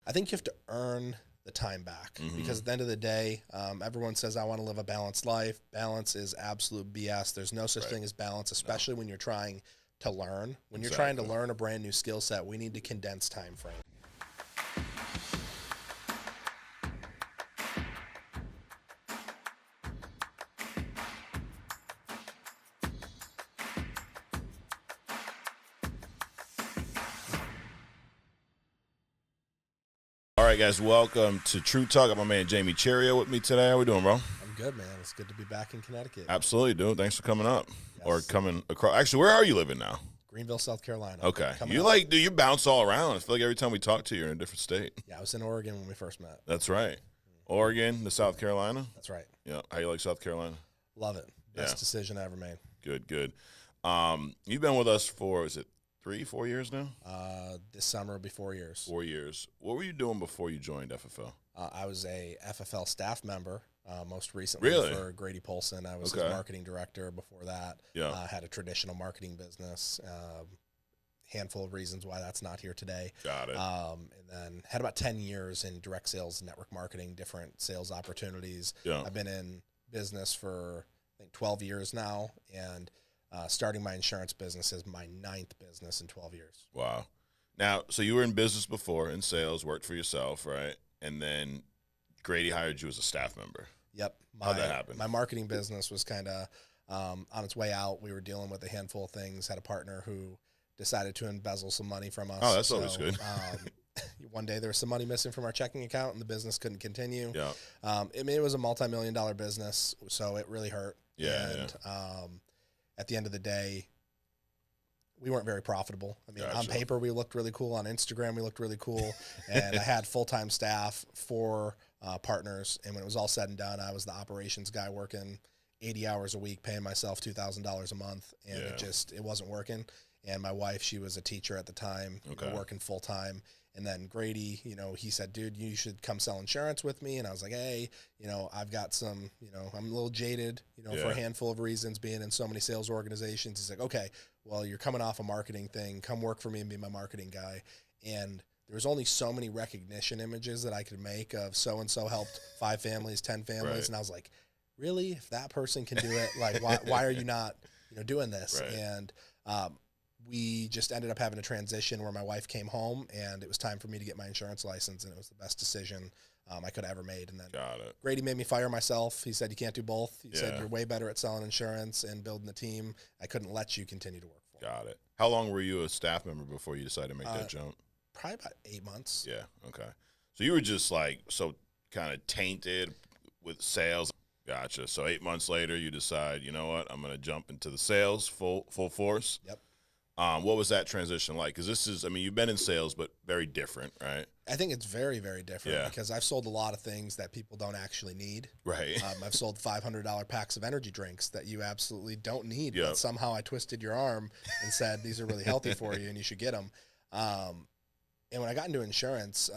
I think you have to earn the time back because at the end of the day, everyone says, I want to live a balanced life. Balance is absolute BS. There's no such thing as balance, especially when you're trying to learn. When you're trying to learn a brand new skill set, we need to condense time frame. All right, guys, welcome to True Talk. I got my man Jamie Chirio with me today. How we doing, bro? I'm good, man. It's good to be back in Connecticut. Absolutely, dude. Thanks for coming up or Yes. coming across. Actually, where are you living now? Greenville, South Carolina. Okay. Coming You up. do you bounce all around? I feel like every time we talk to you, you're in a different state. Yeah, I was in Oregon when we first met. That's right. Oregon to South Carolina. That's right. Yeah. How you like South Carolina? Love it. Best Yeah. decision I ever made. Good, good. You've been with us for, is it 3-4 years now? This summer will be 4 years. 4 years. What were you doing before you joined FFL? I was a FFL staff member most recently Really? for Grady. I was his Okay. marketing director before that. Yeah. Had a traditional marketing business. Handful of reasons why that's not here today. Got it. And then had about 10 years in direct sales, network marketing, different sales opportunities. Yeah. I've been in business for, I think, 12 years now, and starting my insurance business is my 9th business in 12 years. Wow. Now, so you were in business before, in sales, worked for yourself, right? And then Grady hired you as a staff member. Yep. How'd that happen? My marketing business was kind of on its way out. We were dealing with a handful of things, had a partner who decided to embezzle some money from us. Oh, that's always good. One day there was some money missing from our checking account and the business couldn't continue. Yeah. It was a multi-million-dollar business, so it really hurt. Yeah, And at the end of the day, we weren't very profitable. I mean, on Gotcha. paper, we looked really cool. On Instagram, we looked really cool. And I had full-time staff, 4 partners. And when it was all said and done, I was the operations guy working 80 hours a week, paying myself $2,000 a month. And Yeah. it wasn't working. And my wife, she was a teacher at the time, Okay. working full-time. And then Grady, he said, dude, you should come sell insurance with me. And I was like, hey, I've got some, I'm a little jaded, for Yeah. a handful of reasons being in so many sales organizations. He's like, okay, well, you're coming off a marketing thing. Come work for me and be my marketing guy. And there was only so many recognition images that I could make of so-and-so helped 5 families, 10 families. Right. And I was like, really? If that person can do it, like, why are you not, doing this? Right. And, we just ended up having a transition where my wife came home and it was time for me to get my insurance license, and it was the best decision I could have ever made. And then Got it. Grady made me fire myself. He said, you can't do both. He said, Yeah. you're way better at selling insurance and building the team. I couldn't let you continue to work for me. Got it. How long were you a staff member before you decided to make that jump? Probably about 8 months. Yeah. Okay. So you were just so kind of tainted with sales. Gotcha. So 8 months later, you decide, you know what, I'm going to jump into the sales full force. Yep. What was that transition like? Because you've been in sales, but very different, right? I think it's very, very different Yeah. because I've sold a lot of things that people don't actually need. Right. I've sold $500 packs of energy drinks that you absolutely don't need, Yep. but somehow I twisted your arm and said, these are really healthy for you and you should get them. And when I got into insurance,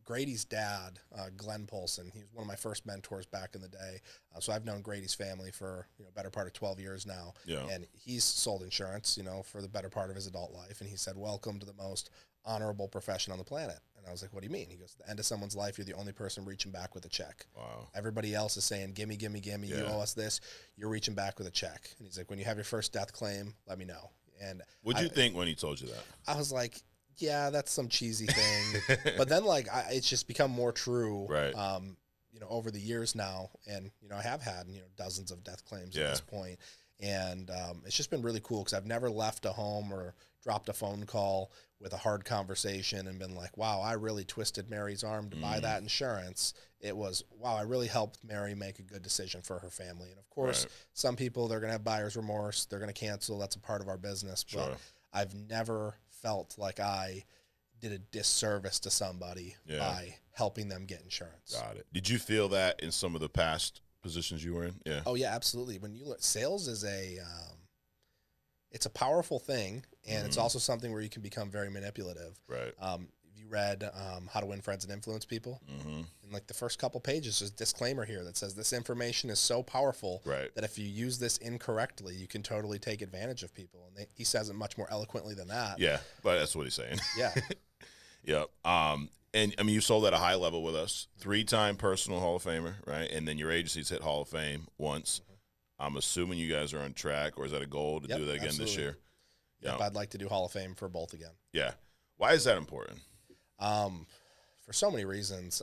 Grady's dad, Glenn Polson, he was one of my first mentors back in the day. So I've known Grady's family for better part of 12 years now. Yeah. And he's sold insurance, for the better part of his adult life. And he said, welcome to the most honorable profession on the planet. And I was like, what do you mean? He goes, at the end of someone's life, you're the only person reaching back with a check. Wow. Everybody else is saying, gimme, gimme, gimme, you Yeah. owe us this. You're reaching back with a check. And he's like, when you have your first death claim, let me know. And What'd you think when he told you that? I was like, yeah, that's some cheesy thing. But then it's just become more true, Right. Over the years now. And, I have had, dozens of death claims Yeah. at this point. And it's just been really cool because I've never left a home or dropped a phone call with a hard conversation and been like, wow, I really twisted Mary's arm to buy that insurance. It was, wow, I really helped Mary make a good decision for her family. And of course, Right. some people, they're going to have buyer's remorse. They're going to cancel. That's a part of our business. Sure. But I've never felt like I did a disservice to somebody Yeah. by helping them get insurance. Got it. Did you feel that in some of the past positions you were in? Yeah. Oh yeah, absolutely. When you look, sales is it's a powerful thing, and it's also something where you can become very manipulative. Right. If you read How to Win Friends and Influence People, in like the first couple pages, there's a disclaimer here that says this information is so powerful Right. that if you use this incorrectly, you can totally take advantage of people. And he says it much more eloquently than that. Yeah, but that's what he's saying. Yeah. Yep. And I mean, you sold at a high level with us, 3-time personal Hall of Famer, right? And then your agency's hit Hall of Fame once. I'm assuming you guys are on track, or is that a goal to do that again this year? Yep, I'd like to do Hall of Fame for both again. Yeah. Why is that important? For so many reasons.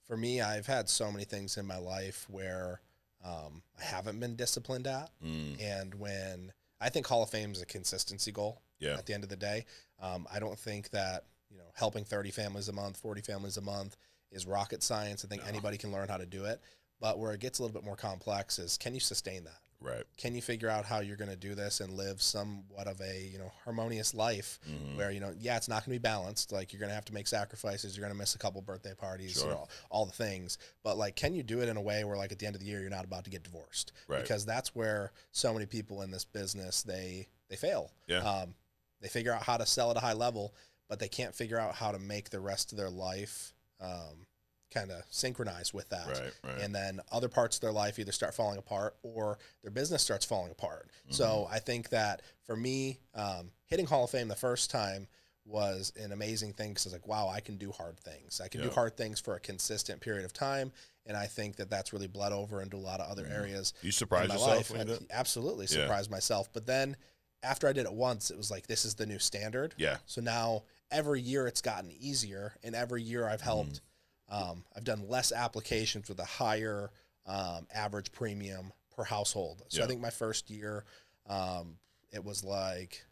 For me, I've had so many things in my life where I haven't been disciplined at. And when I think Hall of Fame is a consistency goal at the end of the day. I don't think that, helping 30 families a month, 40 families a month is rocket science. I think anybody can learn how to do it. But where it gets a little bit more complex is, can you sustain that? Right. Can you figure out how you're going to do this and live somewhat of a, harmonious life where, it's not going to be balanced. Like, you're going to have to make sacrifices. You're going to miss a couple birthday parties, all the things. But, like, can you do it in a way where, like, at the end of the year, you're not about to get divorced? Right. Because that's where so many people in this business, they fail. Yeah. They figure out how to sell at a high level, but they can't figure out how to make the rest of their life kind of synchronize with that. Right. And then other parts of their life either start falling apart or their business starts falling apart. So I think that for me, hitting Hall of Fame the first time was an amazing thing, because it's like, wow, I can do hard things. I can do hard things for a consistent period of time. And I think that that's really bled over into a lot of other areas. You surprised yourself when you did it? Absolutely surprised myself. But then after I did it once, it was like, this is the new standard. Yeah. So now every year it's gotten easier, and every year I've helped. I've done less applications with a higher average premium per household. So I think my first year, it was like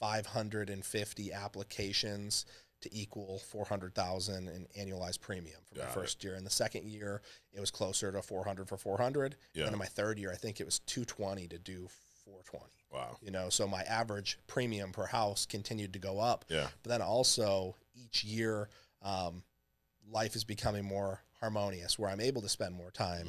550 applications to equal 400,000 in annualized premium for my first year. In the second year, it was closer to 400 for 400. Yeah. And in my third year, I think it was 220 to do 420. Wow. So my average premium per house continued to go up. Yeah. But then also each year, life is becoming more harmonious, where I'm able to spend more time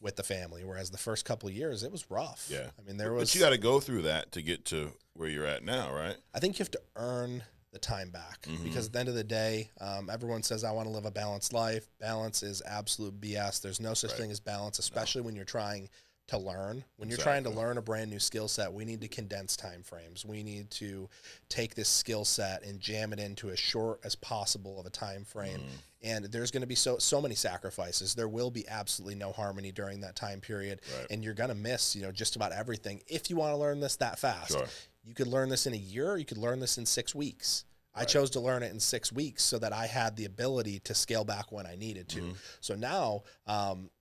with the family. Whereas the first couple of years, it was rough. Yeah. I mean, but you got to go through that to get to where you're at now, right? I think you have to earn the time back, because at the end of the day, everyone says, I want to live a balanced life. Balance is absolute BS. There's no such thing as balance, especially when you're trying to learn. When you're trying to learn a brand new skill set, we need to condense time frames. We need to take this skill set and jam it into as short as possible of a time frame. And there's going to be so many sacrifices. There will be absolutely no harmony during that time period. And you're going to miss, just about everything. If you want to learn this that fast, you could learn this in a year, or you could learn this in 6 weeks. I chose to learn it in 6 weeks so that I had the ability to scale back when I needed to. So now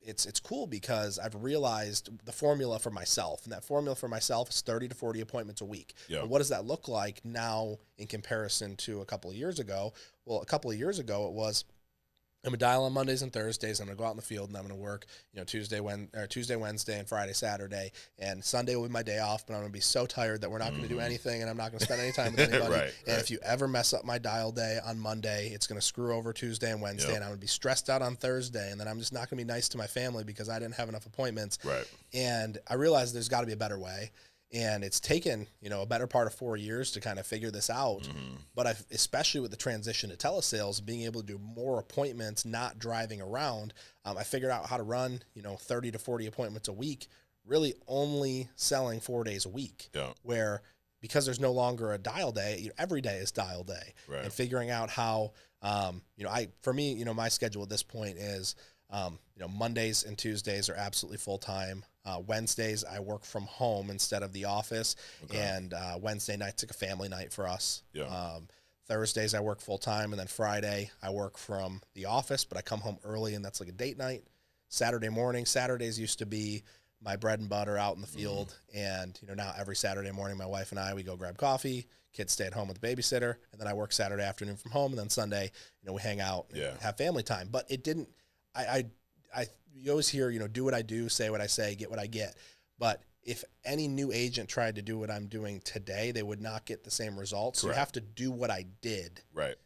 it's cool, because I've realized the formula for myself, and that formula for myself is 30 to 40 appointments a week. But what does that look like now in comparison to a couple of years ago? Well, a couple of years ago, it was, I'm going to dial on Mondays and Thursdays. I'm going to go out in the field, and I'm going to work, Tuesday, Wednesday, and Friday, Saturday. And Sunday will be my day off, but I'm going to be so tired that we're not going to do anything, and I'm not going to spend any time with anybody. If you ever mess up my dial day on Monday, it's going to screw over Tuesday and Wednesday, and I'm going to be stressed out on Thursday, and then I'm just not going to be nice to my family because I didn't have enough appointments. And I realized there's got to be a better way. And it's taken, a better part of 4 years to kind of figure this out. But especially with the transition to telesales, being able to do more appointments, not driving around, I figured out how to run, 30 to 40 appointments a week, really only selling 4 days a week. Where, because there's no longer a dial day, every day is dial day. And figuring out how, for me, my schedule at this point is, Mondays and Tuesdays are absolutely full time. Wednesdays I work from home instead of the office, and Wednesday night's like a family night for us. Thursdays I work full time, and then Friday I work from the office, but I come home early, and that's like a date night. Saturdays used to be my bread and butter out in the field, and now every Saturday morning my wife and I, we go grab coffee, kids stay at home with the babysitter, and then I work Saturday afternoon from home, and then Sunday we hang out and have family time. But it didn't, you always hear, do what I do, say what I say, get what I get. But if any new agent tried to do what I'm doing today, they would not get the same results. So you have to do what I did,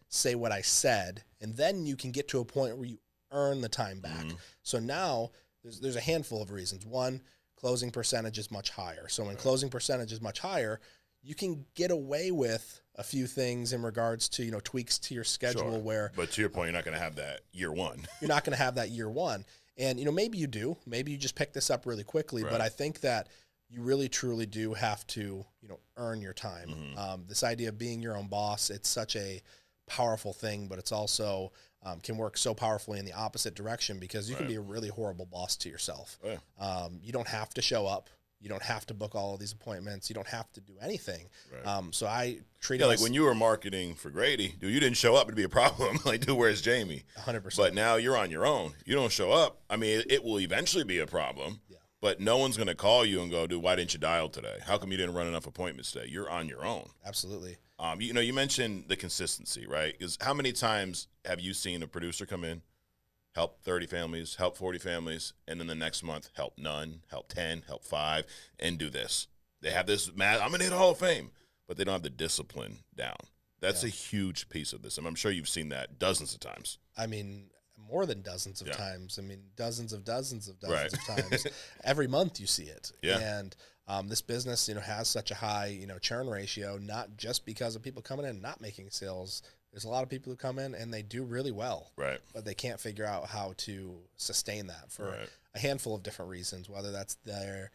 say what I said, and then you can get to a point where you earn the time back. So now there's a handful of reasons. One, closing percentage is much higher. So when closing percentage is much higher, you can get away with a few things in regards to, tweaks to your schedule where. But to your point, you're not going to have that year one. You're not going to have that year one. And, maybe you do. Maybe you just pick this up really quickly. But I think that you really, truly do have to, earn your time. This idea of being your own boss, it's such a powerful thing, but it's also can work so powerfully in the opposite direction, because you can Right. be a really horrible boss to yourself. Oh, yeah. You don't have to show up. You don't have to book all of these appointments. You don't have to do anything. Right. So I treat Yeah, it like when you were marketing for Grady, dude, you didn't show up, it'd be a problem. Like, dude, where's Jamie? 100%. But now you're on your own. You don't show up. I mean, it will eventually be a problem. Yeah. But no one's going to call you and go, dude, why didn't you dial today? How come you didn't run enough appointments today? You're on your own. Absolutely. You mentioned the consistency, right? Because how many times have you seen a producer come in, help 30 families, help 40 families, and then the next month help none, help 10, help 5, and do this? They have this, I'm going to hit Hall of Fame, but they don't have the discipline down. That's a huge piece of this. And I'm sure you've seen that dozens of times. I mean, more than dozens of times. I mean, dozens of times. Every month you see it. Yeah. And this business, has such a high, churn ratio, not just because of people coming in and not making sales. There's a lot of people who come in and they do really well, Right. but they can't figure out how to sustain that for Right. a handful of different reasons, whether that's they're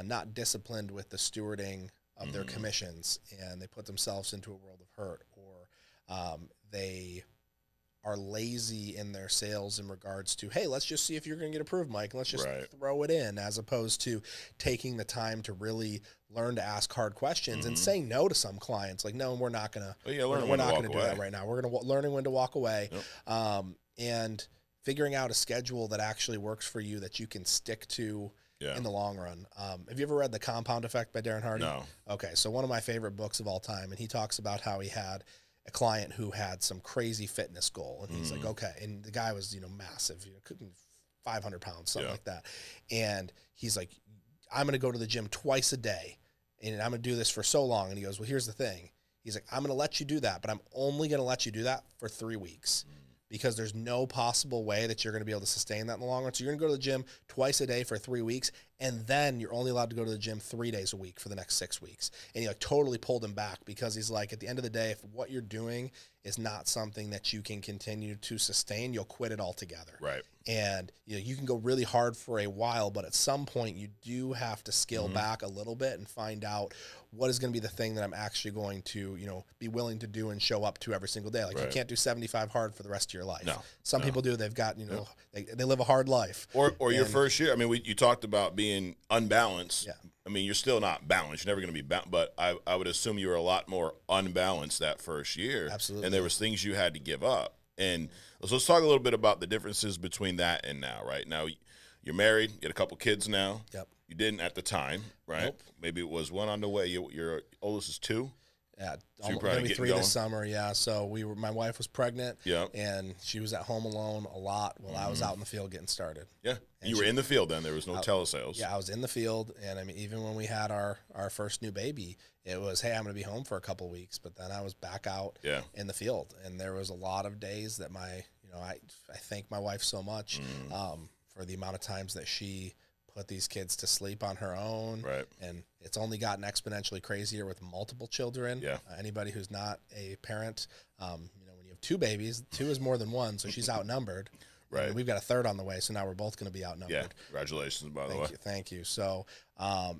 not disciplined with the stewarding of their commissions and they put themselves into a world of hurt, or they are lazy in their sales in regards to, hey, let's just see if you're going to get approved, Mike, and let's just Right. throw it in, as opposed to taking the time to really learn to ask hard questions and saying no to some clients. Like, no, we're not going to, Well, yeah, we're learning we're when to not walk going to do that away. right now. We're going to learning when to walk away, Yep. and figuring out a schedule that actually works for you that you can stick to Yeah. in the long run. Have you ever read The Compound Effect by Darren Hardy? No. Okay, so one of my favorite books of all time, and he talks about how he had a client who had some crazy fitness goal, and he's like, okay, and the guy was, massive, cooking 500 pounds, something like that, and he's like, I'm going to go to the gym twice a day, and I'm going to do this for so long, and he goes, well, here's the thing. He's like, I'm going to let you do that, but I'm only going to let you do that for 3 weeks. Because there's no possible way that you're going to be able to sustain that in the long run. So you're going to go to the gym twice a day for 3 weeks, and then you're only allowed to go to the gym 3 days a week for the next 6 weeks. And he totally pulled him back, because he's like, at the end of the day, if what you're doing is not something that you can continue to sustain, you'll quit it altogether. Right. And you can go really hard for a while, but at some point you do have to scale back a little bit and find out what is going to be the thing that I'm actually going to, be willing to do and show up to every single day. Like, you can't do 75 hard for the rest of your life. No. Some people do. They've got, they live a hard life. Or your first year. I mean, you talked about being unbalanced. Yeah. I mean, you're still not balanced. You're never going to be balanced. But I would assume you were a lot more unbalanced that first year. Absolutely. And there was things you had to give up. And so let's talk a little bit about the differences between that and now, right? Now, you're married. You got a couple kids now. Yep. You didn't at the time, right? Nope. Maybe it was one on the way. Your oldest is 2. Yeah, So you're almost probably gonna be getting 3 going. this summer. Yeah, so my wife was pregnant. Yeah. And she was at home alone a lot while I was out in the field getting started. Yeah. And You were in the field then. There was no telesales. Yeah, I was in the field, and I mean, even when we had our first new baby, it was, hey, I'm going to be home for a couple of weeks, but then I was back out in the field, and there was a lot of days that I thank my wife so much for the amount of times that she put these kids to sleep on her own. Right. And it's only gotten exponentially crazier with multiple children. Yeah. Anybody who's not a parent, when you have 2 babies, 2 is more than 1, so she's outnumbered. Right. And we've got a third on the way, so now we're both going to be outnumbered. Yeah. Congratulations, by the way. Thank you. So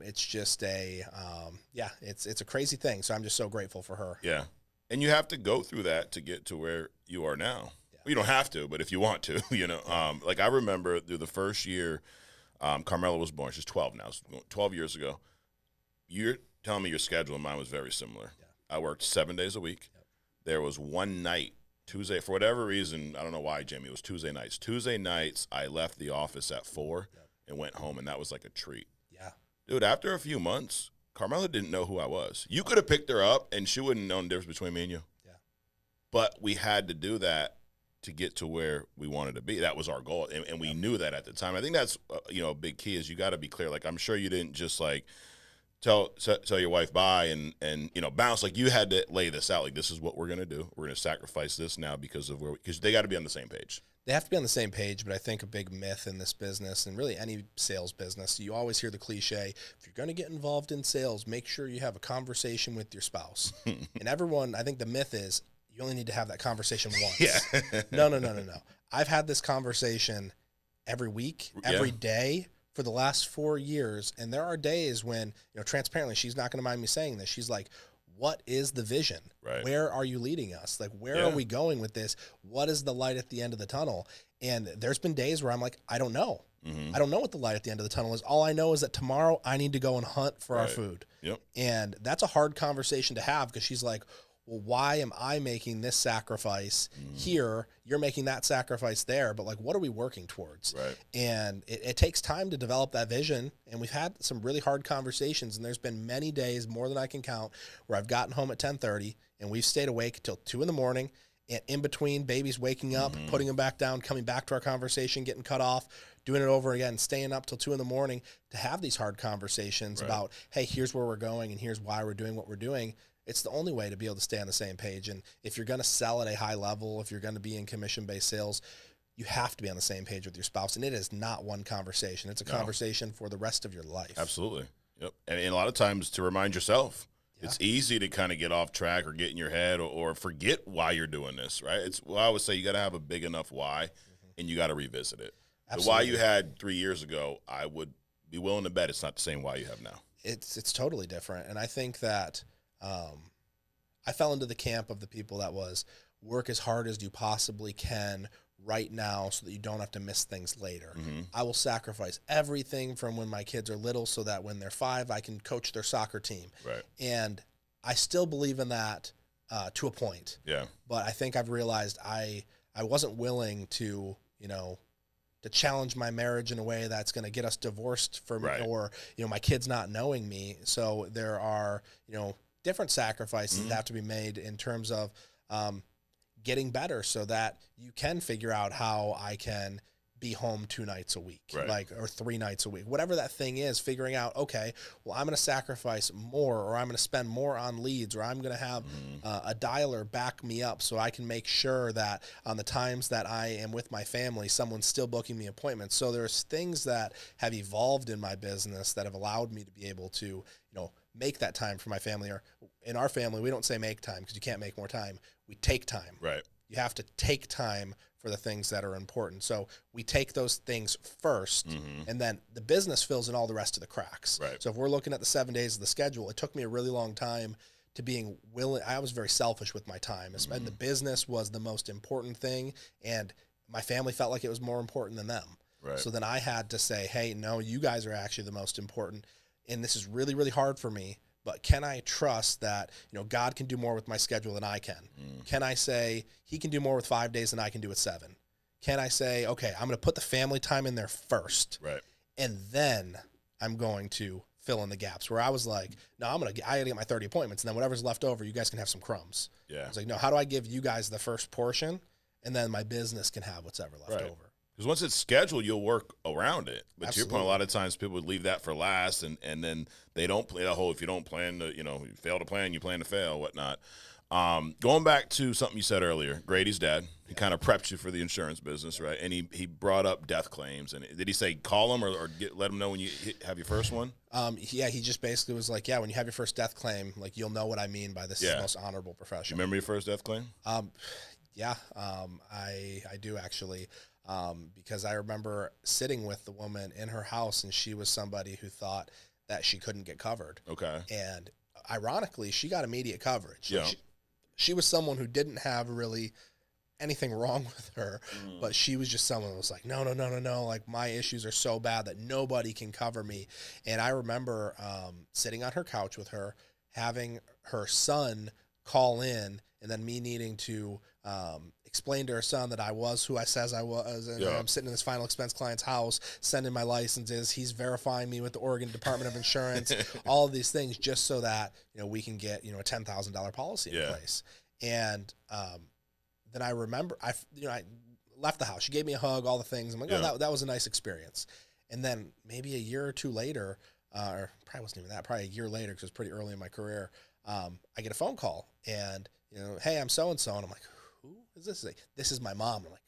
it's just it's a crazy thing. So I'm just so grateful for her. Yeah. And you have to go through that to get to where you are now. Yeah. Well, you don't have to, but if you want to, like I remember through the first year, Carmela was born. She's 12 now. 12 years ago. You're telling me your schedule and mine was very similar. Yeah. I worked 7 days a week. Yep. There was one night, Tuesday, for whatever reason, I don't know why, Jamie, it was Tuesday nights. Tuesday nights, I left the office at 4 and went home, and that was like a treat. Yeah. Dude, after a few months, Carmela didn't know who I was. You could have picked her up, and she wouldn't know the difference between me and you. Yeah. But we had to do that to get to where we wanted to be. That was our goal, and we knew that at the time. I think that's a big key is you got to be clear. Like, I'm sure you didn't just like tell your wife bye and bounce. Like, you had to lay this out. Like, this is what we're gonna do. We're gonna sacrifice this now because they got to be on the same page. They have to be on the same page, but I think a big myth in this business and really any sales business, you always hear the cliche, if you're going to get involved in sales, make sure you have a conversation with your spouse. And everyone, I think the myth is you only need to have that conversation once. Yeah. No. I've had this conversation every week, every day for the last 4 years. And there are days when, transparently, she's not going to mind me saying this. She's like, what is the vision? Right. Where are you leading us? Like, where are we going with this? What is the light at the end of the tunnel? And there's been days where I'm like, I don't know. I don't know what the light at the end of the tunnel is. All I know is that tomorrow I need to go and hunt for our food. Yep. And that's a hard conversation to have, because she's like, well, why am I making this sacrifice here? You're making that sacrifice there. But like, what are we working towards? Right. And it takes time to develop that vision. And we've had some really hard conversations. And there's been many days, more than I can count, where I've gotten home at 10:30 and we've stayed awake till 2 a.m. And in between, babies waking up, putting them back down, coming back to our conversation, getting cut off, doing it over again, staying up till 2 a.m. to have these hard conversations about, hey, here's where we're going and here's why we're doing what we're doing. It's the only way to be able to stay on the same page. And if you're going to sell at a high level, if you're going to be in commission-based sales, you have to be on the same page with your spouse. And it is not one conversation. It's a conversation for the rest of your life. Absolutely. Yep. And a lot of times to remind yourself. It's easy to kind of get off track or get in your head or forget why you're doing this, right? I would say you got to have a big enough why, and you got to revisit it. Absolutely. The why you had 3 years ago, I would be willing to bet it's not the same why you have now. It's totally different. And I think that I fell into the camp of the people that was work as hard as you possibly can right now so that you don't have to miss things later. I will sacrifice everything from when my kids are little so that when they're 5, I can coach their soccer team. Right. And I still believe in that to a point. Yeah. But I think I've realized I wasn't willing to, to challenge my marriage in a way that's going to get us divorced or, my kids not knowing me. So there are, different sacrifices that have to be made in terms of, getting better so that you can figure out how I can be home 2 nights a week, or 3 nights a week, whatever that thing is, figuring out, okay, well, I'm going to sacrifice more, or I'm going to spend more on leads, or I'm going to have a dialer back me up so I can make sure that on the times that I am with my family, someone's still booking me appointments. So there's things that have evolved in my business that have allowed me to be able to, make that time for my family. Or in our family, we don't say make time because you can't make more time. We take time. Right. You have to take time for the things that are important. So we take those things first, and then the business fills in all the rest of the cracks. Right. So if we're looking at the 7 days of the schedule, it took me a really long time to being willing. I was very selfish with my time, and the business was the most important thing, and my family felt like it was more important than them. Right. So then I had to say, hey, no, you guys are actually the most important, and this is really, really hard for me. But can I trust that, God can do more with my schedule than I can? Can I say he can do more with 5 days than I can do with 7? Can I say, okay, I'm going to put the family time in there first, and then I'm going to fill in the gaps, where I was like, no, I got to get my 30 appointments, and then whatever's left over, you guys can have some crumbs. Yeah. I was like, no, how do I give you guys the first portion, and then my business can have what's ever left over? Because once it's scheduled, you'll work around it. But Absolutely. to your point, a lot of times people would leave that for last, and then they don't play the whole, if you don't plan to, you fail to plan, you plan to fail, whatnot. Going back to something you said earlier, Grady's dad, he kind of prepped you for the insurance business, right? And he brought up death claims. And did he say call him or let him know when you have your first one? Yeah, he just basically was like, when you have your first death claim, like, you'll know what I mean by this is the most honorable profession. You remember your first death claim? Yeah, I do actually. Because I remember sitting with the woman in her house, and she was somebody who thought that she couldn't get covered. Okay. And ironically, she got immediate coverage. Yeah. She was someone who didn't have really anything wrong with her, but she was just someone who was like, no, like, my issues are so bad that nobody can cover me. And I remember sitting on her couch with her, having her son call in, and then me needing to explain to her son that I was who I says I was, and I'm sitting in this final expense client's house, sending my licenses. He's verifying me with the Oregon Department of Insurance, all of these things, just so that we can get a $10,000 policy in place. And then I remember I left the house. She gave me a hug, all the things. I'm like, oh, that was a nice experience. And then maybe a year or two later, or probably wasn't even that, probably a year later, because it was pretty early in my career, I get a phone call, and hey, I'm so and so, and I'm like, who is this? Like, this is my mom. I'm like,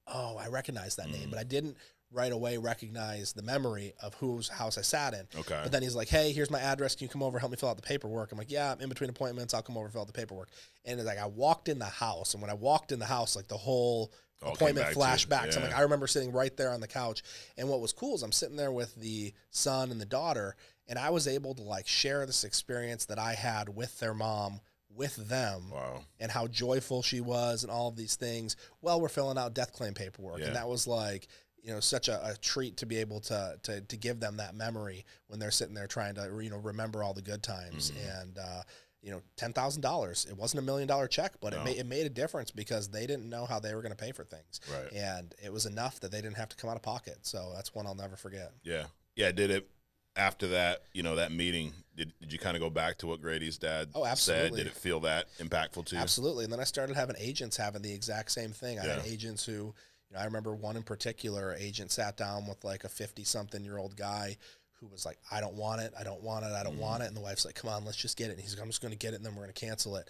oh, I recognize that name, but I didn't right away recognize the memory of whose house I sat in. Okay. But then he's like, hey, here's my address. Can you come over, help me fill out the paperwork? I'm like, yeah, I'm in between appointments. I'll come over, fill out the paperwork. And it's like, I walked in the house, and when I walked in the house, like, the whole appointment flashbacks. Yeah. I'm like, I remember sitting right there on the couch. And what was cool is I'm sitting there with the son and the daughter, and I was able to like share this experience that I had with their mom, with them, and how joyful she was and all of these things. Well, we're filling out death claim paperwork. And that was like, you know, such a treat to be able to give them that memory when they're sitting there trying to, you know, remember all the good times. And, you know, $10,000. It wasn't $1 million check, but it made a difference because they didn't know how they were going to pay for things. Right. And it was enough that they didn't have to come out of pocket. So that's one I'll never forget. Yeah. Yeah. Did it after that, you know, that meeting, did you kind of go back to what Grady's dad said? Did it feel that impactful to you? Absolutely. And then I started having agents having the exact same thing. I had agents who, you know, I remember one in particular, agent sat down with like a 50-something-year-old guy who was like, I don't want it. I don't want it. I don't want it. And the wife's like, come on, let's just get it. And he's like, I'm just going to get it, and then we're going to cancel it.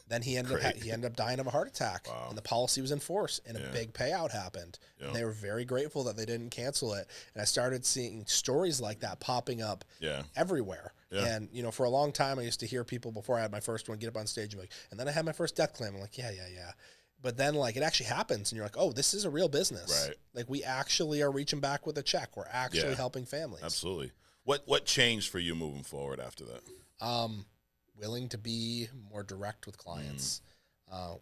Then he ended up dying of a heart attack, and the policy was in force, and a big payout happened. And they were very grateful that they didn't cancel it. And I started seeing stories like that popping up everywhere. And, you know, for a long time, I used to hear people before I had my first one get up on stage and be like, and then I had my first death claim. I'm like, yeah. But then, like, it actually happens, and you're like, oh, this is a real business. Right. Like, we actually are reaching back with a check. We're actually helping families. Absolutely. What changed for you moving forward after that? Willing to be more direct with clients,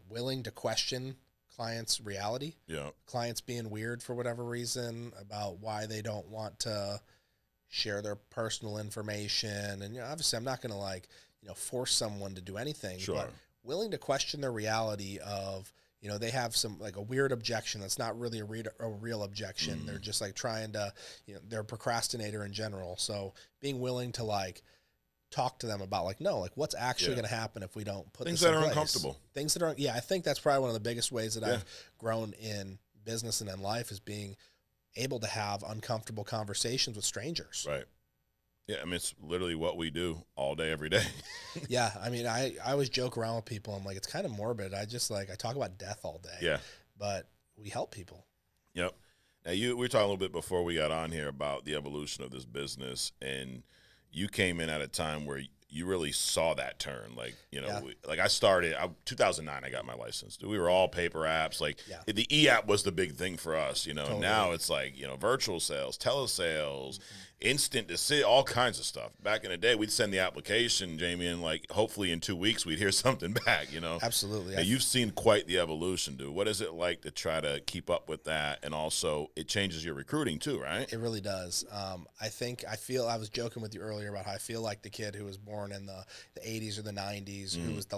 willing to question clients' reality. Yeah. Clients being weird for whatever reason about why they don't want to share their personal information. And, you know, obviously I'm not going to, like, you know, force someone to do anything. Sure. But willing to question their reality of, you know, they have some, like, a weird objection that's not really a real objection. They're just, like, trying to, you know, they're a procrastinator in general. So being willing to, like, talk to them about, like, no, like, what's actually going to happen if we don't put things this in that are place? Uncomfortable. Things that are, I think that's probably one of the biggest ways that I've grown in business and in life is being able to have uncomfortable conversations with strangers. Right. Yeah, I mean, it's literally what we do all day, every day. Yeah, I mean, I always joke around with people. I'm like, it's kind of morbid. I talk about death all day. Yeah. But we help people. Yep. Now, we were talking a little bit before we got on here about the evolution of this business, and you came in at a time where you really saw that turn. Like, you know, like I started, 2009, I got my license. We were all paper apps. Like, the e-app was the big thing for us, you know. Totally. Now it's like, you know, virtual sales, telesales, instant to see all kinds of stuff. Back in the day, we'd send the application, Jamie, and like hopefully in 2 weeks we'd hear something back, you know. Absolutely. Now, you've seen quite the evolution, dude. What is it like to try to keep up with that? And also it changes your recruiting too, right? It really does. I was joking with you earlier about how I feel like the kid who was born in the 80s or the 90s, who was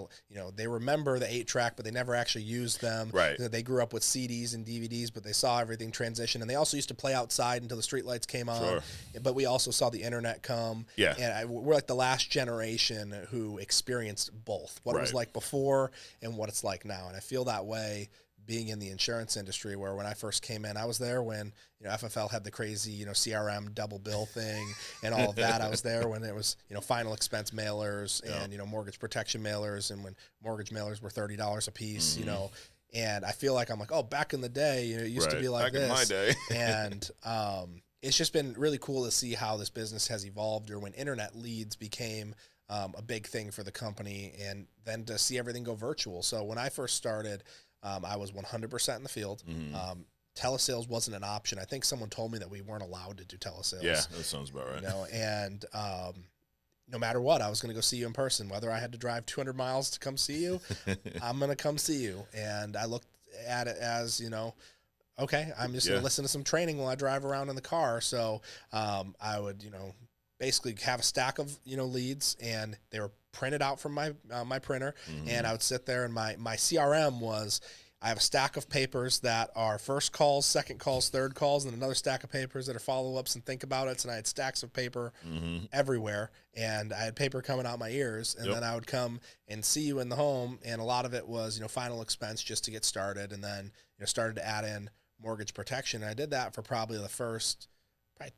they remember the 8-track, but they never actually used them. Right. They grew up with CDs and DVDs, but they saw everything transition. And they also used to play outside until the streetlights came on. Sure. But we also saw the internet come. Yeah. And we're like the last generation who experienced both, what it was like before and what it's like now. And I feel that way being in the insurance industry, where when I first came in, I was there when, you know, FFL had the crazy, you know, CRM double bill thing and all of that. I was there when there was, you know, final expense mailers and, you know, mortgage protection mailers, and when mortgage mailers were $30 a piece, you know. And I feel like I'm like, oh, back in the day, you know, it used to be like back this. In my day. And it's just been really cool to see how this business has evolved, or when internet leads became a big thing for the company, and then to see everything go virtual. So when I first started, I was 100% in the field. Telesales wasn't an option. I think someone told me that we weren't allowed to do telesales. Yeah, that sounds about right. You know, and no matter what, I was going to go see you in person. Whether I had to drive 200 miles to come see you, I'm going to come see you. And I looked at it as, you know, okay, I'm just going to listen to some training while I drive around in the car. So I would, you know, basically have a stack of, you know, leads, and they were printed out from my my printer, and I would sit there, and my CRM was, I have a stack of papers that are first calls, second calls, third calls, and another stack of papers that are follow-ups and think about it. And I had stacks of paper everywhere, and I had paper coming out my ears, and then I would come and see you in the home, and a lot of it was, you know, final expense just to get started, and then, you know, started to add in mortgage protection. And I did that for probably the first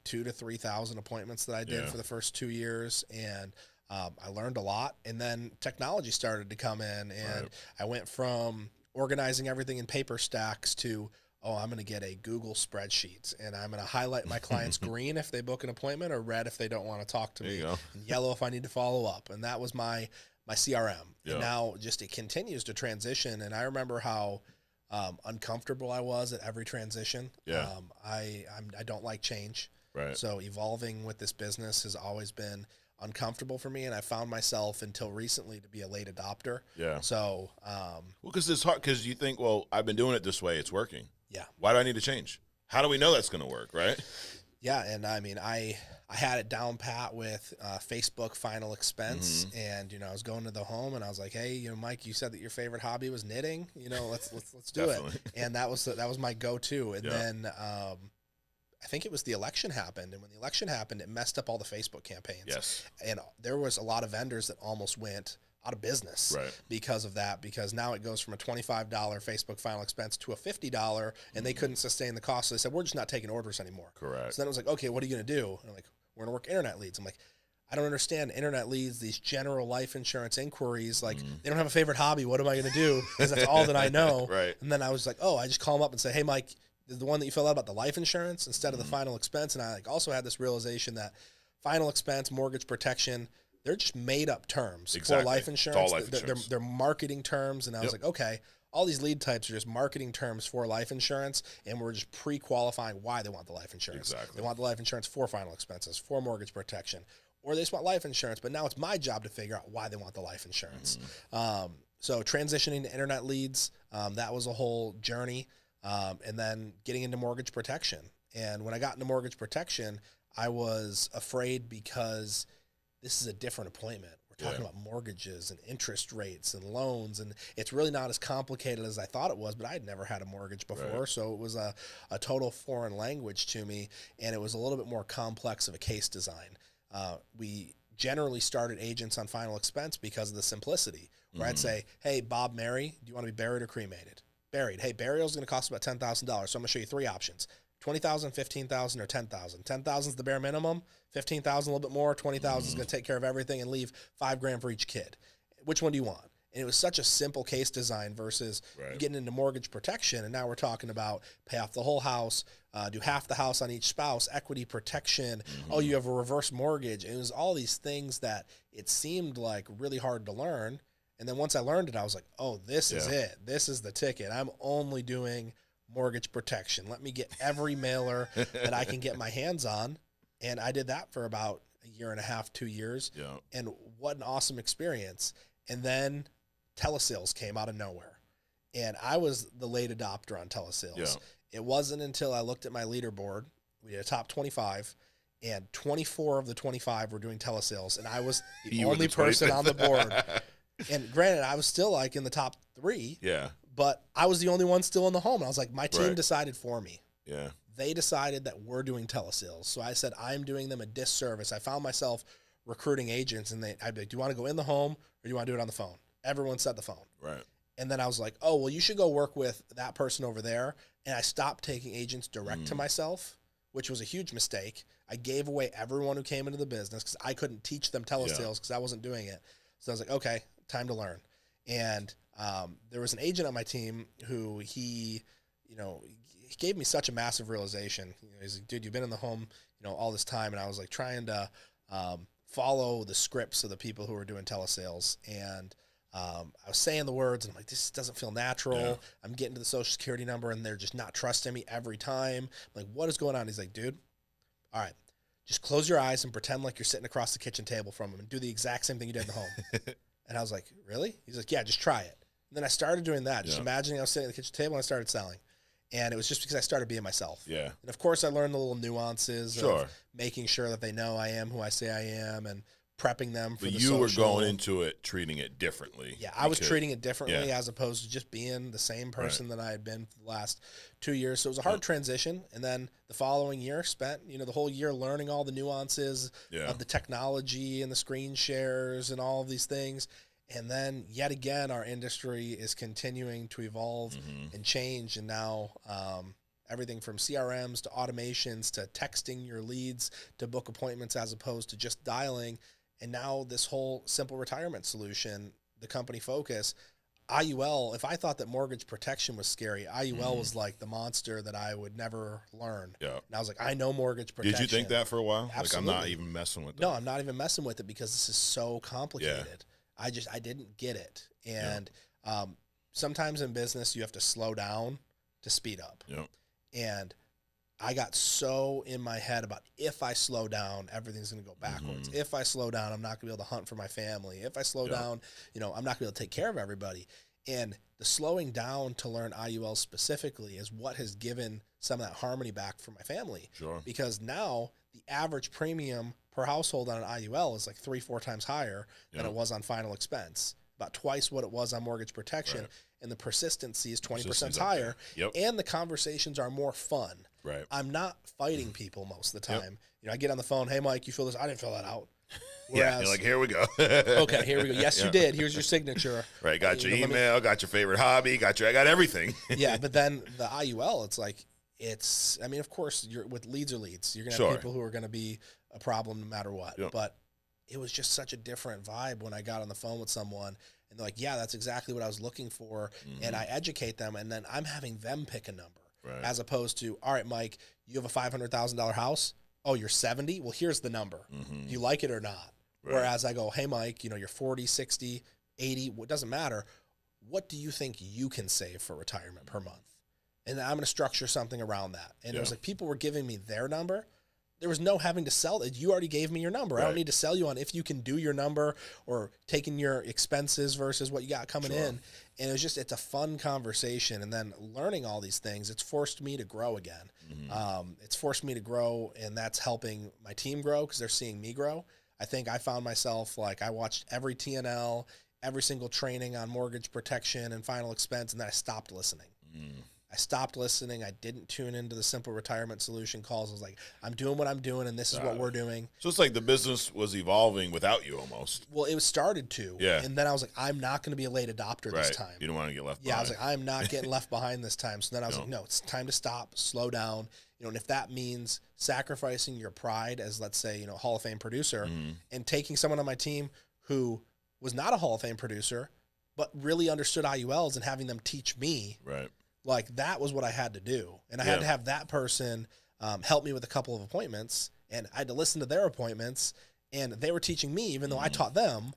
2,000 to 3,000 appointments that I did for the first 2 years, and I learned a lot. And then technology started to come in, and I went from organizing everything in paper stacks to, I'm going to get a Google spreadsheet, and I'm going to highlight my clients green if they book an appointment, or red if they don't want to talk to me, and yellow if I need to follow up. And that was my CRM. And now just it continues to transition. And I remember how uncomfortable I was at every transition. Yeah. I don't like change. Right. So evolving with this business has always been uncomfortable for me, and I found myself until recently to be a late adopter. Yeah. So, well, because it's hard because you think, well, I've been doing it this way, it's working. yeah. Why do I need to change? How do we know that's going to work, right? Yeah, and I mean, I had it down pat with Facebook final expense, and I was going to the home, and I was like, hey, Mike, you said that your favorite hobby was knitting. Let's do it. And that was my go-to. And then I think it was the election happened, and when the election happened, it messed up all the Facebook campaigns. Yes, and there was a lot of vendors that almost went out of business because of that, because now it goes from a $25 Facebook final expense to a $50, and they couldn't sustain the cost. So they said, we're just not taking orders anymore. Correct. So then it was like, okay, what are you going to do? And I'm like, we're going to work internet leads. I'm like, I don't understand internet leads, these general life insurance inquiries. Like, they don't have a favorite hobby. What am I going to do? Because that's all that I know. Right. And then I was like, I just call them up and say, hey, Mike, the one that you fill out about the life insurance instead of the final expense. And I also had this realization that final expense, mortgage protection, they're just made up terms for life insurance. It's all life insurance. They're marketing terms. And I was like, okay, all these lead types are just marketing terms for life insurance, and we're just pre-qualifying why they want the life insurance. Exactly. They want the life insurance for final expenses, for mortgage protection, or they just want life insurance. But now it's my job to figure out why they want the life insurance. So transitioning to internet leads, that was a whole journey. And then getting into mortgage protection. And when I got into mortgage protection, I was afraid because this is a different appointment. We're talking about mortgages and interest rates and loans, and it's really not as complicated as I thought it was, but I had never had a mortgage before, so it was a total foreign language to me, and it was a little bit more complex of a case design. We generally started agents on final expense because of the simplicity, where I'd say, hey, Bob, Mary, do you want to be buried or cremated? Buried. Hey, burial is going to cost about $10,000, so I'm going to show you three options. $20,000, $15,000, or $10,000. $10,000 is the bare minimum. $15,000 a little bit more. $20,000 is going to take care of everything and leave $5,000 for each kid. Which one do you want? And it was such a simple case design versus getting into mortgage protection. And now we're talking about pay off the whole house, do half the house on each spouse, equity protection. Oh, you have a reverse mortgage. And it was all these things that it seemed like really hard to learn. And then once I learned it, I was like, oh, this is it. This is the ticket. I'm only doing mortgage protection. Let me get every mailer that I can get my hands on. And I did that for about a year and a half, 2 years. Yeah. And what an awesome experience. And then telesales came out of nowhere. And I was the late adopter on telesales. Yeah. It wasn't until I looked at my leaderboard, we had a top 25, and 24 of the 25 were doing telesales. And I was the only person on the board. And granted, I was still like in the top 3. Yeah. But I was the only one still in the home. And I was like, my team decided for me. Yeah. They decided that we're doing telesales. So I said, I'm doing them a disservice. I found myself recruiting agents, and I'd be like, do you want to go in the home or do you want to do it on the phone? Everyone said the phone. Right. And then I was like, oh, well, you should go work with that person over there. And I stopped taking agents direct to myself, which was a huge mistake. I gave away everyone who came into the business because I couldn't teach them telesales because I wasn't doing it. So I was like, okay, time to learn. And there was an agent on my team who he gave me such a massive realization. He's like, dude, you've been in the home, all this time. And I was like trying to follow the scripts of the people who were doing telesales. And I was saying the words, and I'm like, this doesn't feel natural. Yeah. I'm getting to the social security number, and they're just not trusting me every time. I'm like, what is going on? He's like, dude, all right, just close your eyes and pretend like you're sitting across the kitchen table from him and do the exact same thing you did in the home. And I was like, really? He's like, yeah, just try it. And then I started doing that, just imagining I was sitting at the kitchen table, and I started selling. And it was just because I started being myself. Yeah. And of course, I learned the little nuances of making sure that they know I am who I say I am and prepping them for the social. But you were going into it treating it differently. Yeah, I was treating it differently as opposed to just being the same person that I had been for the last 2 years. So it was a hard transition. And then the following year spent, the whole year learning all the nuances of the technology and the screen shares and all of these things. And then yet again, our industry is continuing to evolve and change. And now everything from CRMs to automations to texting your leads to book appointments as opposed to just dialing. And now this whole simple retirement solution, the company focus, IUL, if I thought that mortgage protection was scary, IUL was like the monster that I would never learn. Yeah. And I was like, I know mortgage protection. Did you think that for a while? Absolutely. Like, I'm not even messing with it. No, I'm not even messing with it because this is so complicated. Yeah. I didn't get it. And sometimes in business you have to slow down to speed up. Yep. And I got so in my head about if I slow down, everything's going to go backwards. If I slow down, I'm not going to be able to hunt for my family. If I slow down, I'm not going to be able to take care of everybody. And the slowing down to learn IUL specifically is what has given some of that harmony back for my family. Sure. Because now the average premium per household on an IUL is like 3-4 times higher than it was on final expense. About twice what it was on mortgage protection. Right. And the persistency is 20% higher. Yep. And the conversations are more fun. Right. I'm not fighting people most of the time. I get on the phone, hey, Mike, you fill this? I didn't fill that out. Whereas, you're like, here we go. Okay, here we go. Yes, you did. Here's your signature. Right, got your email, got your favorite hobby, I got everything. Yeah, but then the IUL, it's like, of course, you're with leads are leads. You're going to have people who are going to be a problem no matter what. Yep. But it was just such a different vibe when I got on the phone with someone and they're like, yeah, that's exactly what I was looking for. And I educate them and then I'm having them pick a number. Right. As opposed to, all right, Mike, you have a $500,000 house. Oh, you're 70? Well, here's the number. Do you like it or not? Right. Whereas I go, hey, Mike, you're 40, 60, 80. It doesn't matter. What do you think you can save for retirement per month? And I'm going to structure something around that. And it was like people were giving me their number. There was no having to sell it. You already gave me your number. Right. I don't need to sell you on if you can do your number or taking your expenses versus what you got coming in. And it's a fun conversation. And then learning all these things, it's forced me to grow again. It's forced me to grow, and that's helping my team grow because they're seeing me grow. I think I found myself like I watched every TNL, every single training on mortgage protection and final expense, and then I stopped listening. I stopped listening. I didn't tune into the Simple Retirement Solution calls. I was like, I'm doing what I'm doing, and this is what we're doing. So it's like the business was evolving without you almost. Well, it was started to. Yeah. And then I was like, I'm not going to be a late adopter this time. You don't want to get left behind. Yeah, I was like, I'm not getting left behind this time. So then I was like, no, it's time to stop, slow down. And if that means sacrificing your pride as, let's say, Hall of Fame producer and taking someone on my team who was not a Hall of Fame producer, but really understood IULs and having them teach me. Right. Like that was what I had to do. And I had to have that person help me with a couple of appointments, and I had to listen to their appointments, and they were teaching me even though I taught them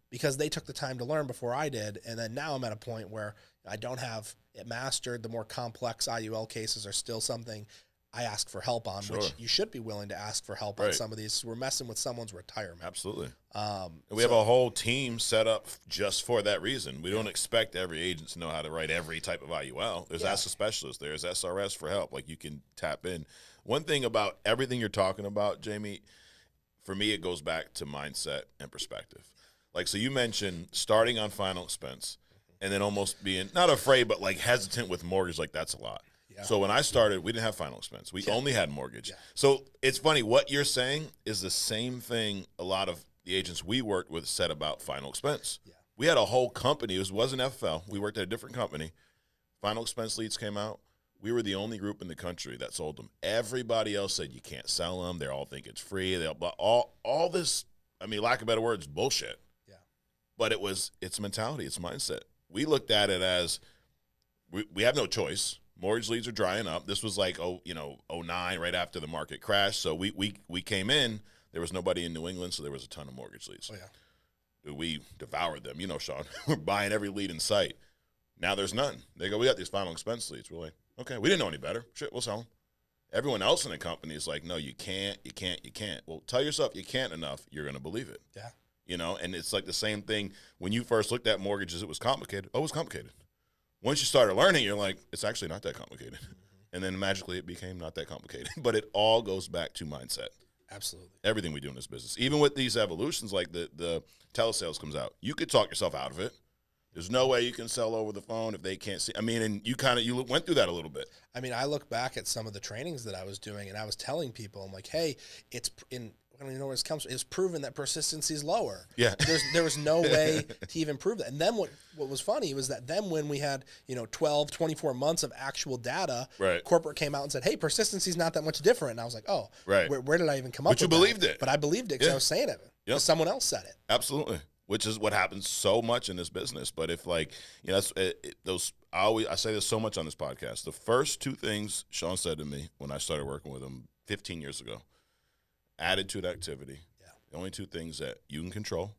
because they took the time to learn before I did. And then now I'm at a point where I don't have it mastered. The more complex IUL cases are still something I ask for help on, which you should be willing to ask for help on some of these. We're messing with someone's retirement. Absolutely. We have a whole team set up just for that reason. We don't expect every agent to know how to write every type of IUL. There's Ask a Specialist. There's SRS for help. Like you can tap in. One thing about everything you're talking about, Jamie, for me, it goes back to mindset and perspective. Like, so you mentioned starting on final expense and then almost being not afraid, but like hesitant with mortgage. Like that's a lot. So when I started, we didn't have final expense. We only had mortgage. So it's funny. What you're saying is the same thing a lot of the agents we worked with said about final expense. We had a whole company. It wasn't FFL. We worked at a different company. Final expense leads came out. We were the only group in the country that sold them. Everybody else said you can't sell them. They all think it's free. All this, lack of better words, bullshit. But it's mentality. It's mindset. We looked at it as we have no choice. Mortgage leads are drying up. This was like 09, right after the market crashed. So we came in. There was nobody in New England, so there was a ton of mortgage leads. We devoured them. Sean, we're buying every lead in sight. Now there's none. They go, we got these final expense leads. We're like, okay, we didn't know any better. Shit, we'll sell them. Everyone else in the company is like, no, you can't. Well, tell yourself you can't enough, you're going to believe it. And it's like the same thing. When you first looked at mortgages, it was complicated. Oh, it was complicated. Once you started learning, you're like, it's actually not that complicated. And then magically it became not that complicated. But it all goes back to mindset. Absolutely. Everything we do in this business. Even with these evolutions, like the telesales comes out, you could talk yourself out of it. There's no way you can sell over the phone if they can't see. And you went through that a little bit. I look back at some of the trainings that I was doing, and I was telling people, I'm like, hey, I don't even know where this comes from. It's proven that persistency is lower. There was no way to even prove that. And then what was funny was that then when we had 12, 24 months of actual data, corporate came out and said, hey, persistency is not that much different. And I was like, oh, where did I even come up with that? But you believed it. But I believed it because I was saying it. Because someone else said it. Absolutely. Which is what happens so much in this business. But if I say this so much on this podcast. The first two things Sean said to me when I started working with him 15 years ago, attitude, activity. The only two things that you can control.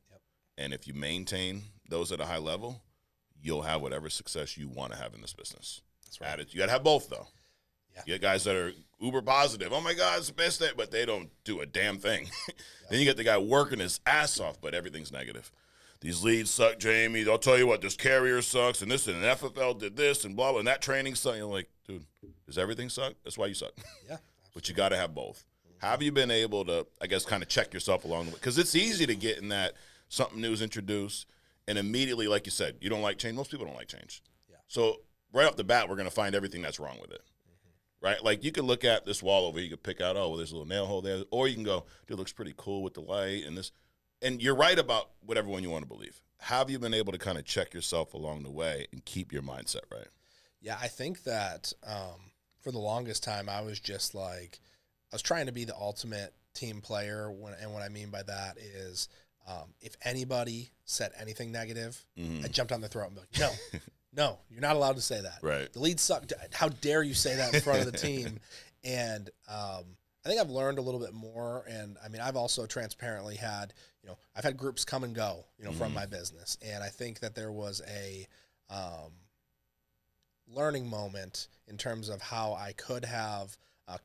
And if you maintain those at a high level, you'll have whatever success you want to have in this business. That's right. You got to have both, though. Yeah. You get guys that are uber positive. Oh, my God, it's the best day, but they don't do a damn thing. Then you get the guy working his ass off, but everything's negative. These leads suck, Jamie. They'll tell you what, this carrier sucks, and this and the FFL did this, and blah, blah, and that training sucks. You're like, dude, does everything suck? That's why you suck. Yeah. But you got to have both. How have you been able to, I guess, kind of check yourself along the way? Because it's easy to get in that something new is introduced, and immediately, like you said, you don't like change. Most people don't like change. Yeah. So right off the bat, we're going to find everything that's wrong with it. Right? Like, you can look at this wall over here. You can pick out, oh, well, there's a little nail hole there. Or you can go, dude, it looks pretty cool with the light and this. And you're right about whatever one you want to believe. How have you been able to kind of check yourself along the way and keep your mindset right? Yeah, I think that for the longest time, I was just like, I was trying to be the ultimate team player. And what I mean by that is if anybody said anything negative, I jumped on their throat and be like, no. No, you're not allowed to say that. Right. The lead sucked. How dare you say that in front of the team? And I think I've learned a little bit more. And I mean, I've also transparently had, I've had groups come and go, from my business. And I think that there was a learning moment in terms of how I could have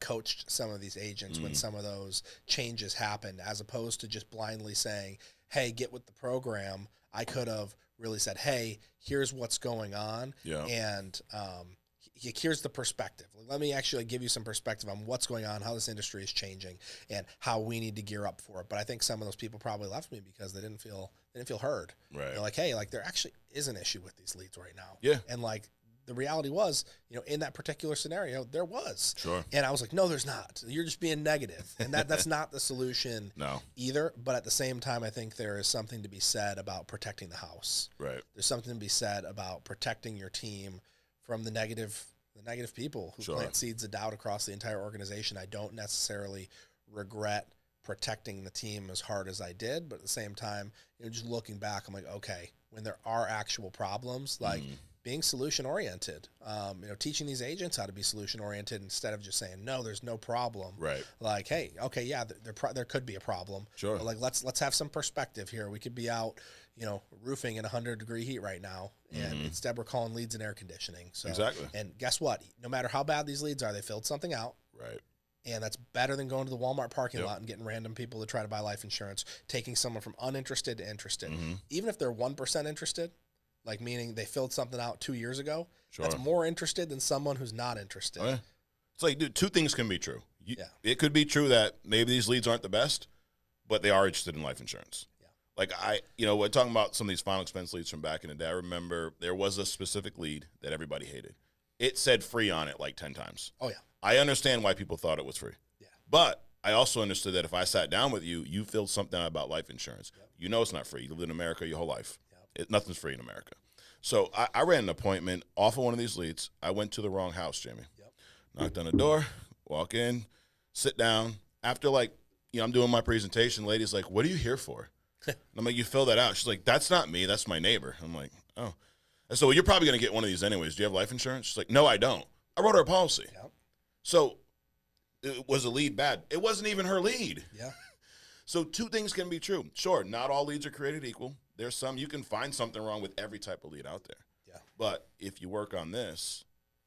coached some of these agents when some of those changes happened, as opposed to just blindly saying, hey, get with the program. I could have really said, hey, here's what's going on. Yeah. And here's the perspective. Let me actually give you some perspective on what's going on, how this industry is changing, and how we need to gear up for it. But I think some of those people probably left me because they didn't feel heard. Right. They're like, hey, like there actually is an issue with these leads right now. Yeah. And like the reality was, in that particular scenario, there was. Sure. And I was like, no, there's not. You're just being negative. And that's not the solution either. But at the same time, I think there is something to be said about protecting the house. Right. There's something to be said about protecting your team from the negative people who plant seeds of doubt across the entire organization. I don't necessarily regret protecting the team as hard as I did, but at the same time, just looking back, I'm like, okay, when there are actual problems, like being solution oriented, teaching these agents how to be solution oriented instead of just saying, no, there's no problem. Right. Like, hey, okay, yeah, there could be a problem. Sure. But like, let's have some perspective here. We could be out, roofing in 100-degree heat right now, and instead we're calling leads and air conditioning. So, exactly. And guess what? No matter how bad these leads are, they filled something out. Right. And that's better than going to the Walmart parking lot and getting random people to try to buy life insurance, taking someone from uninterested to interested. Even if they're 1% interested, like meaning they filled something out 2 years ago, that's more interested than someone who's not interested. Oh, yeah. It's like, dude, two things can be true. It could be true that maybe these leads aren't the best, but they are interested in life insurance. Yeah. Like we're talking about some of these final expense leads from back in the day. I remember there was a specific lead that everybody hated. It said free on it like 10 times. Oh, yeah. I understand why people thought it was free. Yeah. But I also understood that if I sat down with you, you filled something out about life insurance. Yep. You know it's not free. You lived in America your whole life. Nothing's free in America. So I ran an appointment off of one of these leads. I went to the wrong house, Jamie. Yep. Knocked on the door, walk in, sit down. After I'm doing my presentation, lady's like, what are you here for? And I'm like, you fill that out. She's like, that's not me. That's my neighbor. I'm like, oh. And so you're probably going to get one of these anyways. Do you have life insurance? She's like, no, I don't. I wrote her a policy. Yep. So was the lead bad? It wasn't even her lead. Yeah. So two things can be true. Sure, not all leads are created equal. There's some, you can find something wrong with every type of lead out there. Yeah. But if you work on this,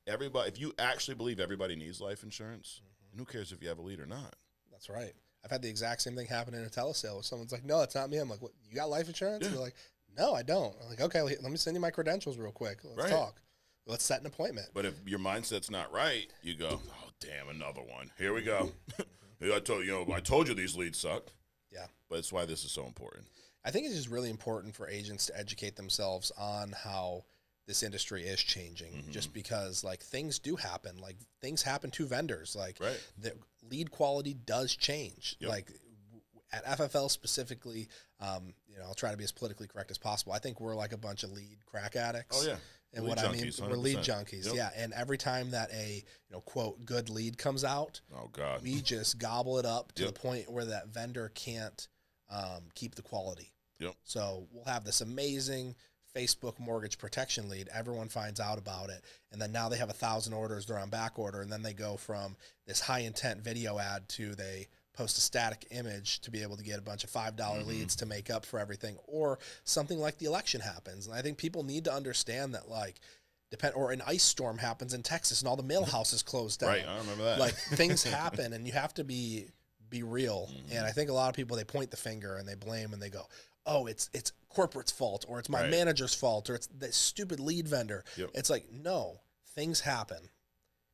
if you actually believe everybody needs life insurance, who cares if you have a lead or not? That's right. I've had the exact same thing happen in a telesale where someone's like, no, it's not me. I'm like, what, you got life insurance? Yeah. They're like, no, I don't. I'm like, okay, let me send you my credentials real quick. Let's talk. Let's set an appointment. But if your mindset's not right, you go, oh, damn, another one. Here we go. I told you these leads suck. Yeah. But it's why this is so important. I think it's just really important for agents to educate themselves on how this industry is changing, just because things do happen. Things happen to vendors. The lead quality does change. Yep. At FFL specifically, I'll try to be as politically correct as possible. I think we're like a bunch of lead crack addicts. Oh yeah. And lead what junkies, I mean, 100%. We're lead junkies. Yep. Yeah. And every time that a quote good lead comes out, oh god, we just gobble it up to the point where that vendor can't keep the quality. Yep. So we'll have this amazing Facebook mortgage protection lead. Everyone finds out about it. And then now they have 1,000 orders. They're on back order. And then they go from this high intent video ad to they post a static image to be able to get a bunch of $5 leads to make up for everything, or something like the election happens. And I think people need to understand that, like, or an ice storm happens in Texas and all the mail houses closed down. Right, I remember that. Like, things happen, and you have to be real. And I think a lot of people, they point the finger and they blame and they go, oh, it's corporate's fault, or it's my manager's fault, or it's the stupid lead vendor. Yep. It's like, no, things happen,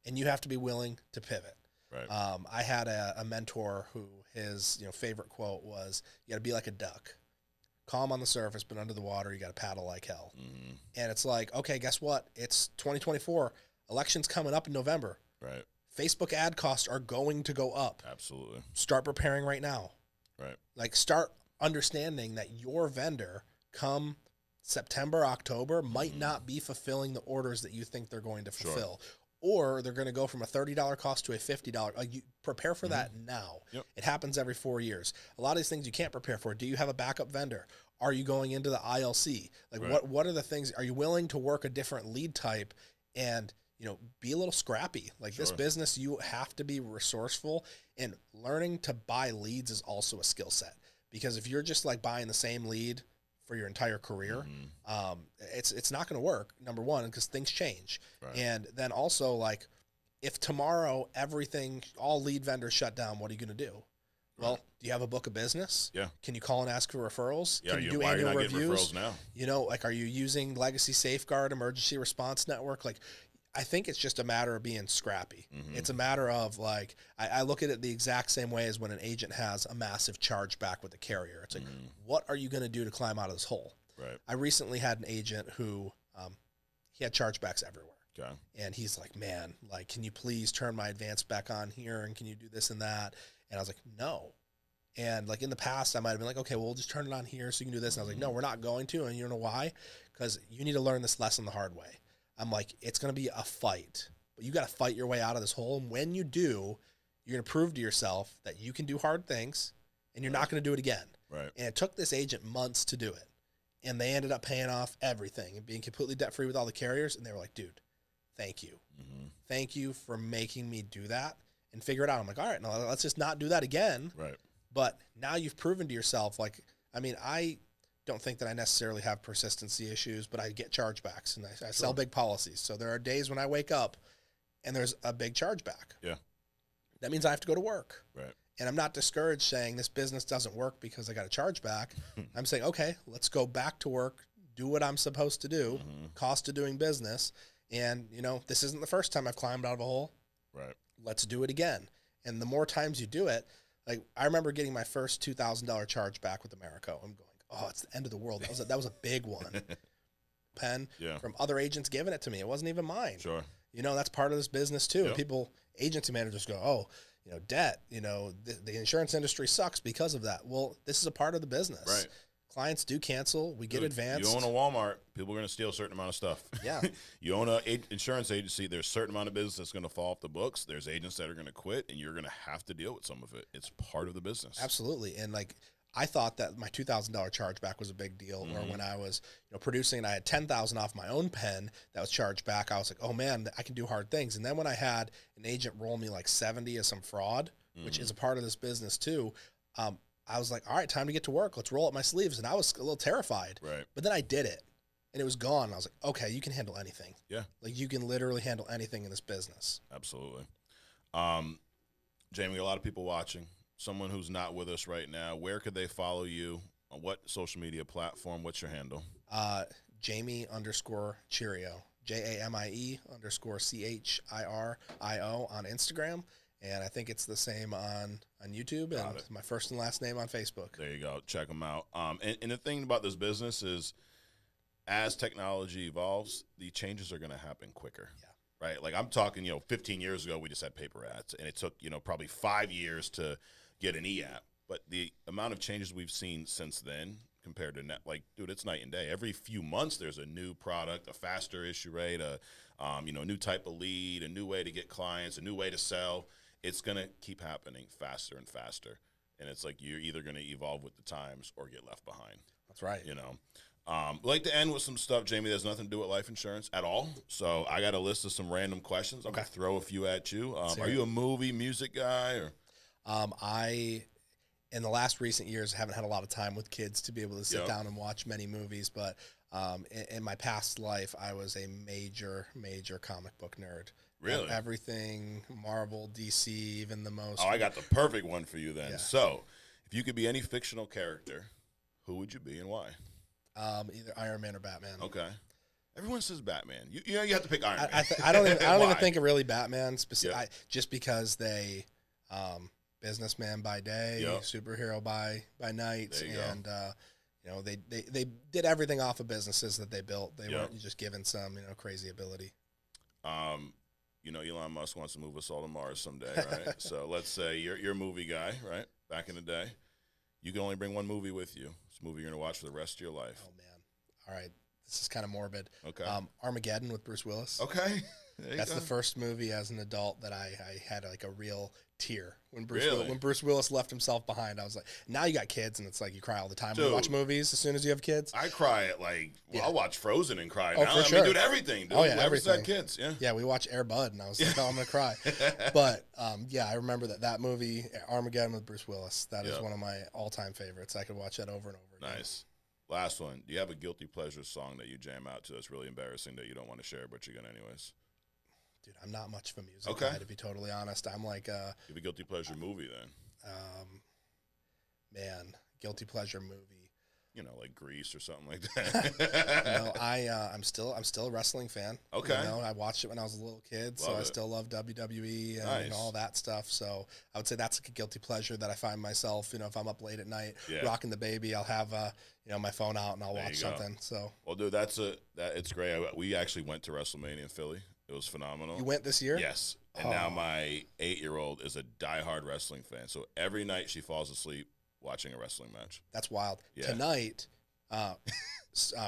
and you have to be willing to pivot. Right. I had a mentor who his favorite quote was, "You got to be like a duck, calm on the surface, but under the water, you got to paddle like hell." And it's like, okay, guess what? It's 2024. Election's coming up in November. Right. Facebook ad costs are going to go up. Absolutely. Start preparing right now. Right. Like, start understanding that your vendor come September, October might not be fulfilling the orders that you think they're going to fulfill. Sure. Or they're going to go from a $30 cost to a $50. Like, you prepare for that now. Yep. It happens every 4 years. A lot of these things you can't prepare for. Do you have a backup vendor? Are you going into the ILC? Like, what are the things? Are you willing to work a different lead type and, be a little scrappy? Like, this business, you have to be resourceful, and learning to buy leads is also a skill set. Because if you're just like buying the same lead for your entire career, it's not going to work, number one, because things change. Right. And then also, like, if tomorrow all lead vendors shut down, what are you going to do? Well, do you have a book of business? Yeah. Can you call and ask for referrals? Yeah, Can you do why annual are you not reviews? getting referrals now? Like, are you using Legacy Safeguard, Emergency Response Network? Like, I think it's just a matter of being scrappy. It's a matter of, like, I look at it the exact same way as when an agent has a massive chargeback with a carrier. It's like, what are you going to do to climb out of this hole? Right. I recently had an agent who, he had chargebacks everywhere. Okay. And he's like, man, like, can you please turn my advance back on here? And can you do this and that? And I was like, no. And, like, in the past, I might have been like, okay, well, we'll just turn it on here so you can do this. And I was like, no, we're not going to. And you know why? Because you need to learn this lesson the hard way. I'm like, it's going to be a fight, but you got to fight your way out of this hole. And when you do, you're going to prove to yourself that you can do hard things, and you're not going to do it again. Right. And it took this agent months to do it. And they ended up paying off everything and being completely debt-free with all the carriers. And they were like, dude, thank you. Thank you for making me do that and figure it out. I'm like, all right, now let's just not do that again. Right. But now you've proven to yourself, like, I mean, I don't think that I necessarily have persistency issues, but I get chargebacks, and I sell big policies. So there are days when I wake up and there's a big chargeback. Yeah. That means I have to go to work. Right. And I'm not discouraged saying this business doesn't work because I got a chargeback. I'm saying, okay, let's go back to work, do what I'm supposed to do, cost of doing business. And, this isn't the first time I've climbed out of a hole. Right. Let's do it again. And the more times you do it, like, I remember getting my first $2,000 chargeback with Americo. I'm going, oh, it's the end of the world. That was a big one. Pen from other agents giving it to me. It wasn't even mine. Sure. That's part of this business too. Yep. People, agency managers go, oh, debt, the insurance industry sucks because of that. Well, this is a part of the business. Right. Clients do cancel. We get advanced. You own a Walmart, people are going to steal a certain amount of stuff. Yeah. You own an insurance agency, there's a certain amount of business that's going to fall off the books. There's agents that are going to quit, and you're going to have to deal with some of it. It's part of the business. Absolutely. And, like, I thought that my $2,000 chargeback was a big deal. Or when I was producing and I had $10,000 off my own pen that was charged back, I was like, oh, man, I can do hard things. And then when I had an agent roll me like 70 as some fraud, which is a part of this business too, I was like, all right, time to get to work. Let's roll up my sleeves. And I was a little terrified. Right. But then I did it, and it was gone. I was like, okay, you can handle anything. Yeah. Like, you can literally handle anything in this business. Absolutely. Jamie, a lot of people watching. Someone who's not with us right now, where could they follow you? On what social media platform? What's your handle? Jamie_Chirio. JAMIE_CHIRIO on Instagram. And I think it's the same on YouTube, and my first and last name on Facebook. There you go. Check them out. And the thing about this business is, as technology evolves, the changes are going to happen quicker. Yeah. Right? Like, I'm talking, 15 years ago, we just had paper ads, and it took, probably 5 years to get an e-app. But the amount of changes we've seen since then compared to like, dude, it's night and day. Every few months, there's a new product, a faster issue rate, a new type of lead, a new way to get clients, a new way to sell. It's going to keep happening faster and faster. And it's like, you're either going to evolve with the times or get left behind. That's right. I'd like to end with some stuff, Jamie, that has nothing to do with life insurance at all. So I got a list of some random questions. I'm going to throw a few at you. Are you a movie, music guy? Or? I in the last recent years haven't had a lot of time with kids to be able to sit Yep. down and watch many movies, but in my past life, I was a major comic book nerd. Really? Everything Marvel, DC, even the most. Oh, I got the perfect one for you then. Yeah. So, if you could be any fictional character, who would you be and why? Either Iron Man or Batman. Okay. Everyone says Batman. You know you have to pick Iron Man. I don't even Why? think of really Batman Yeah. just because they businessman by day, Yep. superhero by night, There you and you know they did everything off of businesses that they built. They Yep. weren't just given some crazy ability. You know, Elon Musk wants to move us all to Mars someday, right? So let's say you're a movie guy, right? Back in the day, you can only bring one movie with you. It's a movie you're gonna watch for the rest of your life. Oh man! All right, this is kind of morbid. Okay. Armageddon with Bruce Willis. Okay. There you That's go. the first movie as an adult that I had like a real tear when Really? when Bruce Willis left himself behind. I was like, now you got kids, and it's like you cry all the time when you Dude. watch movies as soon as you have kids. I cry at Yeah. I'll watch Frozen and cry. Oh, now. for I sure. mean, dude, everything. Dude. Oh, yeah, Whoever's had everything. kids, yeah. Yeah, we watched Air Bud, and I was like, oh, I'm gonna cry. But yeah, I remember that movie Armageddon with Bruce Willis. That is Yeah. one of my all-time favorites. I could watch that over and over again. Nice. Last one. Do you have a guilty pleasure song that you jam out to that's really embarrassing that you don't want to share, but you're gonna anyways? Dude, I'm not much of a music Okay. guy, to be totally honest. I'm like, You have a guilty pleasure movie then. Man, guilty pleasure movie. You know, like Grease or something like that. No, I'm still a wrestling fan. Okay. You know, I watched it when I was a little kid, so Love I it. still love WWE and Nice. all that stuff. So I would say that's like a guilty pleasure that I find myself, if I'm up late at night Yeah. rocking the baby, I'll have my phone out and I'll There watch you go. something. So Well, dude, it's great. We actually went to WrestleMania in Philly. It was phenomenal. you went this year? Yes. And now Oh. my 8-year-old is a diehard wrestling fan. So every night she falls asleep watching a wrestling match. That's wild. Yeah. Tonight,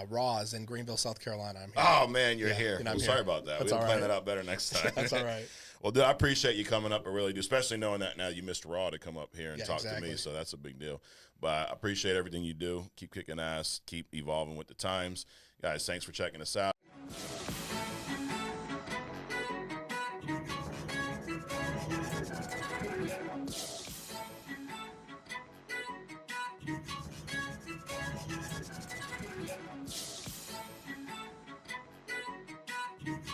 Raw is in Greenville, South Carolina. I'm here. Oh man, you're Yeah, here. and I'm I'm here. sorry about that. That's We'll all plan right. that out better next time. That's all right. Well, dude, I appreciate you coming up. I really do, especially knowing that now you missed Raw to come up here and Yeah, talk to exactly. me. So that's a big deal. But I appreciate everything you do. Keep kicking ass. Keep evolving with the times. Guys, thanks for checking us out. You